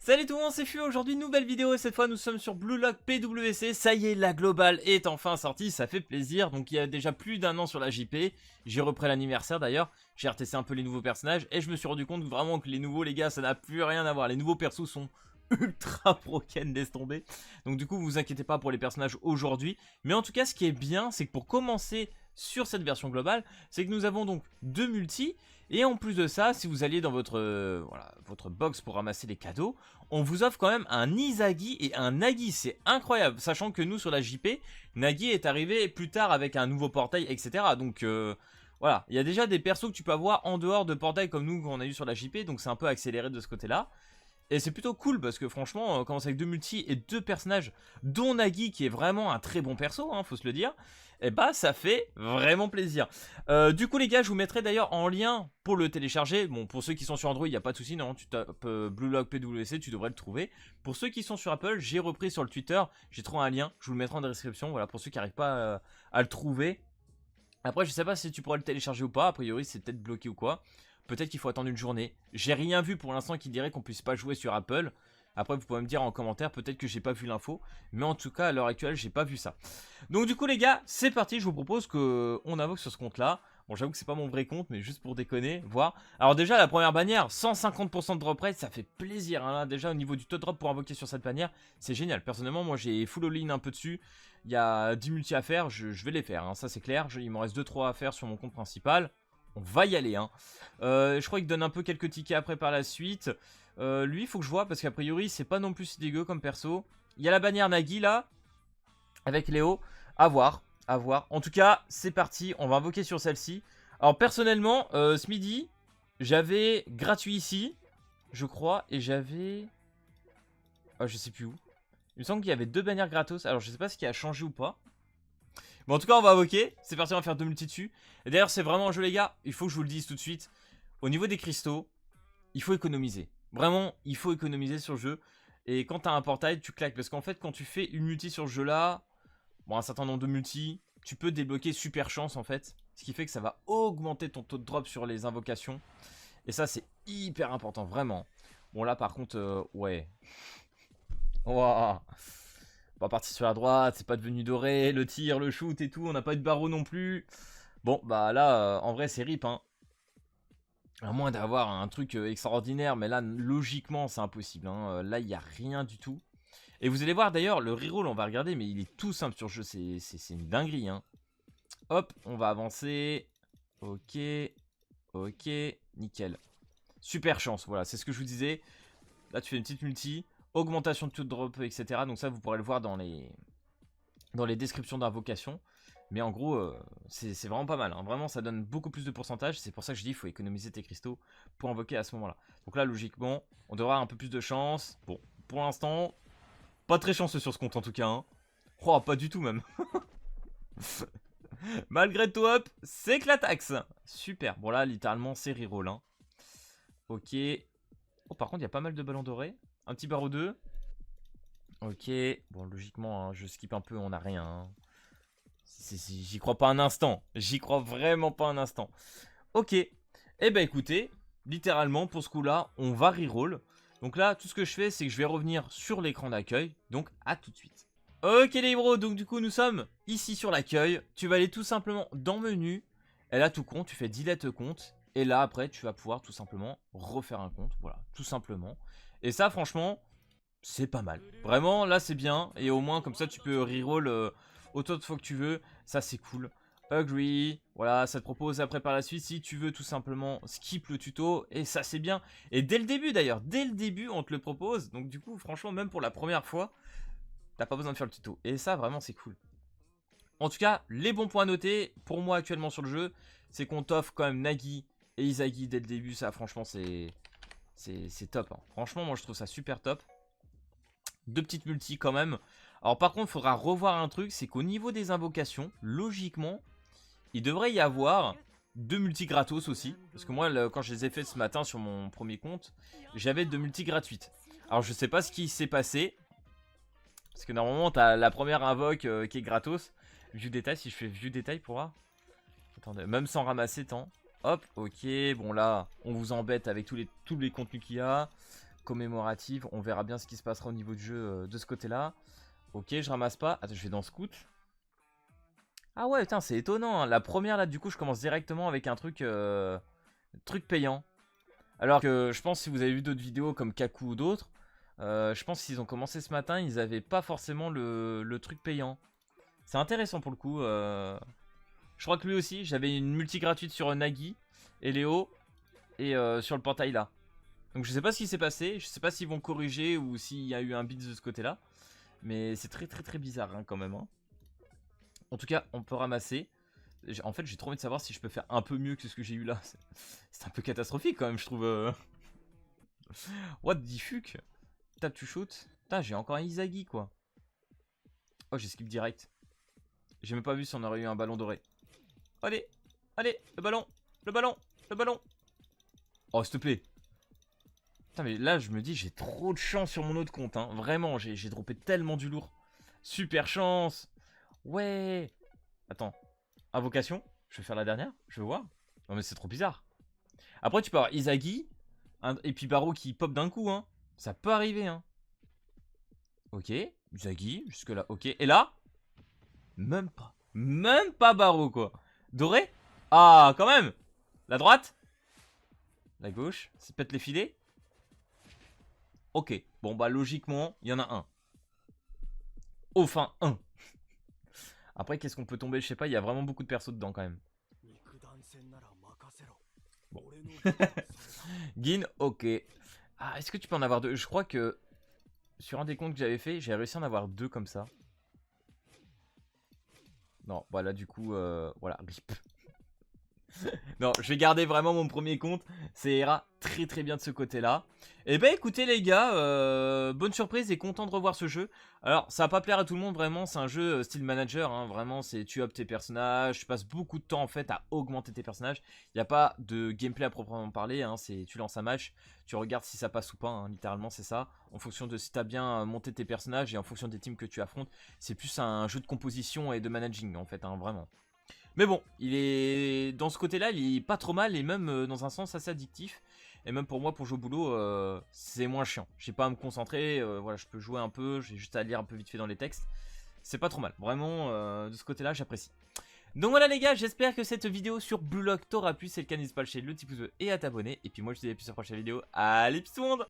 Salut tout le monde, c'est Fu. Aujourd'hui nouvelle vidéo et cette fois nous sommes sur Blue Lock PWC. Ça y est, la globale est enfin sortie, ça fait plaisir. Donc il y a déjà plus d'un an sur la JP. J'ai repris l'anniversaire d'ailleurs. J'ai retesté un peu les nouveaux personnages et je me suis rendu compte vraiment que les nouveaux, les gars, ça n'a plus rien à voir. Les nouveaux persos sont ultra broken, laisse tomber. Donc du coup vous inquiétez pas pour les personnages aujourd'hui. Mais en tout cas ce qui est bien, c'est que pour commencer sur cette version globale, c'est que nous avons donc deux multis. Et en plus de ça, si vous alliez dans votre, voilà, votre box pour ramasser les cadeaux, on vous offre quand même un Izagi et un Nagi. C'est incroyable, sachant que nous sur la JP, Nagi est arrivé plus tard avec un nouveau portail, etc. Donc voilà, il y a déjà des persos que tu peux avoir en dehors de portails comme nous qu'on a eu sur la JP. Donc c'est un peu accéléré de ce côté-là. Et c'est plutôt cool parce que franchement, on commence avec deux multis et deux personnages, dont Nagi qui est vraiment un très bon perso, hein, faut se le dire. Et bah ça fait vraiment plaisir. Du coup les gars, je vous mettrai d'ailleurs en lien pour le télécharger. Bon, pour ceux qui sont sur Android, il n'y a pas de souci, non, tu tapes Blue Lock PWC, tu devrais le trouver. Pour ceux qui sont sur Apple, j'ai repris sur le Twitter, j'ai trouvé un lien, je vous le mettrai en description, voilà, pour ceux qui n'arrivent pas à le trouver. Après, je sais pas si tu pourrais le télécharger ou pas, a priori c'est peut-être bloqué ou quoi. Peut-être qu'il faut attendre une journée. J'ai rien vu pour l'instant qui dirait qu'on puisse pas jouer sur Apple. Après vous pouvez me dire en commentaire, peut-être que j'ai pas vu l'info. Mais en tout cas à l'heure actuelle j'ai pas vu ça. Donc du coup les gars, c'est parti, je vous propose qu'on invoque sur ce compte là. Bon j'avoue que c'est pas mon vrai compte mais juste pour déconner, voir. Alors déjà la première bannière, 150% de drop rate, ça fait plaisir hein, là. Déjà au niveau du taux de drop pour invoquer sur cette bannière, c'est génial. Personnellement moi j'ai full all-in un peu dessus. Il y a 10 multi à faire, je vais les faire, hein, ça c'est clair. Il m'en reste 2-3 à faire sur mon compte principal. On va y aller hein. Je crois qu'il donne un peu quelques tickets après par la suite. Lui il faut que je vois parce qu'a priori c'est pas non plus si dégueu comme perso. Il y a la bannière Nagi là, avec Léo, à voir, à voir. En tout cas c'est parti, on va invoquer sur celle-ci. Alors personnellement ce midi j'avais gratuit ici, je crois, et j'avais... Ah je sais plus où. Il me semble qu'il y avait deux bannières gratos, alors je sais pas ce qui a changé ou pas. Bon en tout cas on va invoquer, c'est parti, on va faire deux multi dessus. Et d'ailleurs c'est vraiment un jeu les gars, il faut que je vous le dise tout de suite. Au niveau des cristaux, il faut économiser. Vraiment, il faut économiser sur le jeu. Et quand t'as un portail, tu claques. Parce qu'en fait, quand tu fais une multi sur ce jeu-là, bon, un certain nombre de multi, tu peux débloquer super chance en fait. Ce qui fait que ça va augmenter ton taux de drop sur les invocations. Et ça, c'est hyper important, vraiment. Bon, là, par contre, ouais. Ouah. On va partir sur la droite, c'est pas devenu doré. Le tir, le shoot et tout, on n'a pas eu de barreau non plus. Bon, bah là, en vrai, c'est rip, hein. À moins d'avoir un truc extraordinaire, mais là, logiquement, c'est impossible. Hein. Là, il n'y a rien du tout. Et vous allez voir d'ailleurs, le reroll, on va regarder, mais il est tout simple sur le jeu. C'est une dinguerie. Hein. Hop, on va avancer. Ok, ok, nickel. Super chance, voilà, c'est ce que je vous disais. Là, tu fais une petite multi. Augmentation de taux de drop, etc. Donc ça, vous pourrez le voir dans les descriptions d'invocation. Mais en gros, c'est vraiment pas mal. Hein. Vraiment, ça donne beaucoup plus de pourcentage. C'est pour ça que je dis qu'il faut économiser tes cristaux pour invoquer à ce moment-là. Donc là, logiquement, on devra avoir un peu plus de chance. Bon, pour l'instant, pas très chanceux sur ce compte en tout cas. Hein. Oh, pas du tout même. Malgré tout, hop, c'est que la taxe. Super. Bon là, littéralement, c'est reroll. Hein. Ok. Oh, par contre, il y a pas mal de ballons dorés. Un petit barreau 2. Ok. Bon, logiquement, hein, je skip un peu, on n'a rien. Hein. J'y crois pas un instant. J'y crois vraiment pas un instant. Ok. Eh ben écoutez, littéralement pour ce coup-là, on va reroll. Donc là, tout ce que je fais, c'est que je vais revenir sur l'écran d'accueil. Donc à tout de suite. Ok les bros, donc du coup nous sommes ici sur l'accueil. Tu vas aller tout simplement dans menu. Et là tout compte, tu fais delete compte. Et là après tu vas pouvoir tout simplement refaire un compte. Voilà, tout simplement. Et ça franchement, c'est pas mal. Vraiment, là c'est bien. Et au moins comme ça tu peux reroll autant de fois que tu veux. Ça c'est cool. Agree. Voilà, ça te propose après par la suite si tu veux tout simplement skip le tuto. Et ça c'est bien. Et dès le début d'ailleurs, dès le début on te le propose. Donc du coup franchement même pour la première fois, t'as pas besoin de faire le tuto. Et ça vraiment c'est cool. En tout cas, les bons points à noter pour moi actuellement sur le jeu, c'est qu'on t'offre quand même Nagi et Izagi dès le début. Ça franchement c'est top. Hein. Franchement moi je trouve ça super top. Deux petites multis quand même. Alors par contre, il faudra revoir un truc, c'est qu'au niveau des invocations, logiquement, il devrait y avoir deux multis gratos aussi. Parce que moi, quand je les ai fait ce matin sur mon premier compte, j'avais deux multis gratuites. Alors je sais pas ce qui s'est passé. Parce que normalement, t'as la première invoque qui est gratos. View détail, si je fais view détail pour voir. Attendez, même sans ramasser tant. Hop, ok, bon là, on vous embête avec tous les contenus qu'il y a. commémorative. On verra bien ce qui se passera au niveau du jeu de ce côté-là. Ok, je ramasse pas. Attends, je vais dans Scout. Ah ouais, putain, c'est étonnant. Hein. La première, là, du coup, je commence directement avec un truc, truc payant. Alors que je pense, si vous avez vu d'autres vidéos comme Kaku ou d'autres, je pense qu'ils ont commencé ce matin, ils avaient pas forcément le truc payant. C'est intéressant pour le coup. Je crois que lui aussi, j'avais une multi gratuite sur Nagi et Léo et sur le portail là. Donc je sais pas ce qui s'est passé, je sais pas s'ils vont corriger ou s'il y a eu un bit de ce côté là. Mais c'est très bizarre hein, quand même. Hein. En tout cas, on peut ramasser. En fait, j'ai trop envie de savoir si je peux faire un peu mieux que ce que j'ai eu là. C'est un peu catastrophique quand même, je trouve. What the fuck? Tap tu shoot. Putain, j'ai encore un Izagi quoi. Oh, j'ai skip direct. J'ai même pas vu si on aurait eu un ballon doré. Allez, allez, le ballon, le ballon, le ballon. Oh, s'il te plaît. Putain, mais là, je me dis, j'ai trop de chance sur mon autre compte. Hein. Vraiment, j'ai droppé tellement du lourd. Super chance. Ouais. Attends. Invocation. Je vais faire la dernière. Je veux voir. Non, mais c'est trop bizarre. Après, tu peux avoir Izagi. Et puis Baro qui pop d'un coup. Hein. Ça peut arriver. Hein. Ok. Izagi. Jusque-là. Ok. Et là. Même pas. Même pas Baro, quoi. Doré. Ah, quand même. La droite. La gauche. C'est peut-être les filets. Ok. Bon, bah, logiquement, il y en a un. Enfin, un. Après, qu'est-ce qu'on peut tomber? Je sais pas, il y a vraiment beaucoup de persos dedans quand même. Bon. Gin, ok. Ah, est-ce que tu peux en avoir deux? Je crois que sur un des comptes que j'avais fait, j'ai réussi à en avoir deux comme ça. Non, voilà, du coup, voilà, rip. Non, je vais garder vraiment mon premier compte. Ça ira très bien de ce côté-là. Et bah écoutez les gars, bonne surprise et content de revoir ce jeu. Alors ça va pas plaire à tout le monde vraiment, c'est un jeu style manager, hein, vraiment c'est tu up tes personnages, tu passes beaucoup de temps en fait à augmenter tes personnages. Il n'y a pas de gameplay à proprement parler, hein, c'est tu lances un match, tu regardes si ça passe ou pas, hein, littéralement c'est ça. En fonction de si tu as bien monté tes personnages et en fonction des teams que tu affrontes, c'est plus un jeu de composition et de managing en fait, hein, vraiment. Mais bon, il est dans ce côté-là, il est pas trop mal et même dans un sens assez addictif. Et même pour moi, pour jouer au boulot, c'est moins chiant. J'ai pas à me concentrer, voilà, je peux jouer un peu, j'ai juste à lire un peu vite fait dans les textes. C'est pas trop mal, vraiment, de ce côté-là, j'apprécie. Donc voilà les gars, j'espère que cette vidéo sur Blue Lock t'aura plu. Si c'est le cas, n'hésite pas à lâcher le petit pouce bleu et à t'abonner. Et puis moi, je te dis à plus sur la prochaine vidéo. Allez, bisous tout le monde!